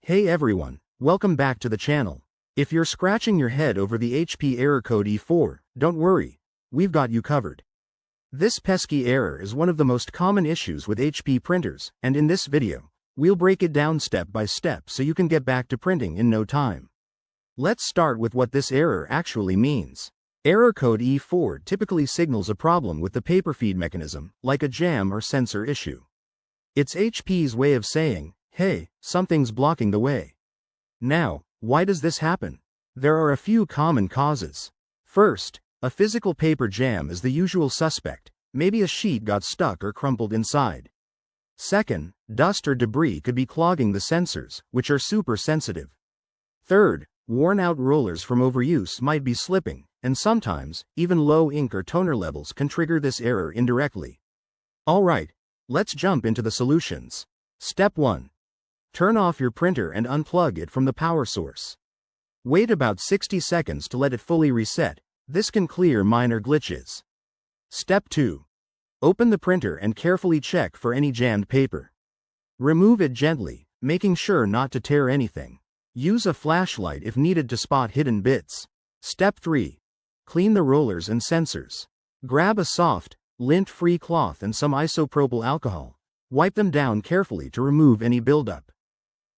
Hey everyone, welcome back to the channel. If you're scratching your head over the HP error code E4, don't worry, we've got you covered. This pesky error is one of the most common issues with HP printers, and in this video, we'll break it down step by step so you can get back to printing in no time. Let's start with what this error actually means. Error code E4 typically signals a problem with the paper feed mechanism, like a jam or sensor issue. It's HP's way of saying, hey, something's blocking the way. Now, why does this happen? There are a few common causes. First, a physical paper jam is the usual suspect. Maybe a sheet got stuck or crumpled inside. Second, dust or debris could be clogging the sensors, which are super sensitive. Third, worn-out rollers from overuse might be slipping, and sometimes, even low ink or toner levels can trigger this error indirectly. Alright, let's jump into the solutions. Step 1. Turn off your printer and unplug it from the power source. Wait about 60 seconds to let it fully reset. This can clear minor glitches. Step 2. Open the printer and carefully check for any jammed paper. Remove it gently, making sure not to tear anything. Use a flashlight if needed to spot hidden bits. Step 3. Clean the rollers and sensors. Grab a soft, lint-free cloth and some isopropyl alcohol. Wipe them down carefully to remove any buildup.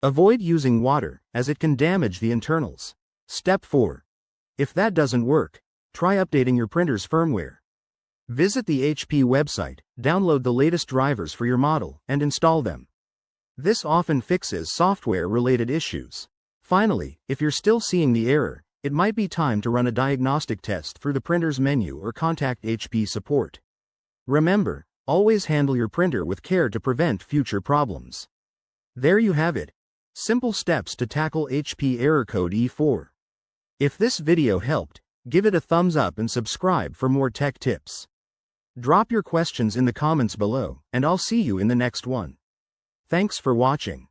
Avoid using water, as it can damage the internals. Step 4. If that doesn't work, try updating your printer's firmware. Visit the HP website, download the latest drivers for your model, and install them. This often fixes software-related issues. Finally, if you're still seeing the error, it might be time to run a diagnostic test through the printer's menu or contact HP support. Remember, always handle your printer with care to prevent future problems. There you have it. Simple steps to tackle HP error code E4. If this video helped, give it a thumbs up and subscribe for more tech tips. Drop your questions in the comments below, and I'll see you in the next one. Thanks for watching.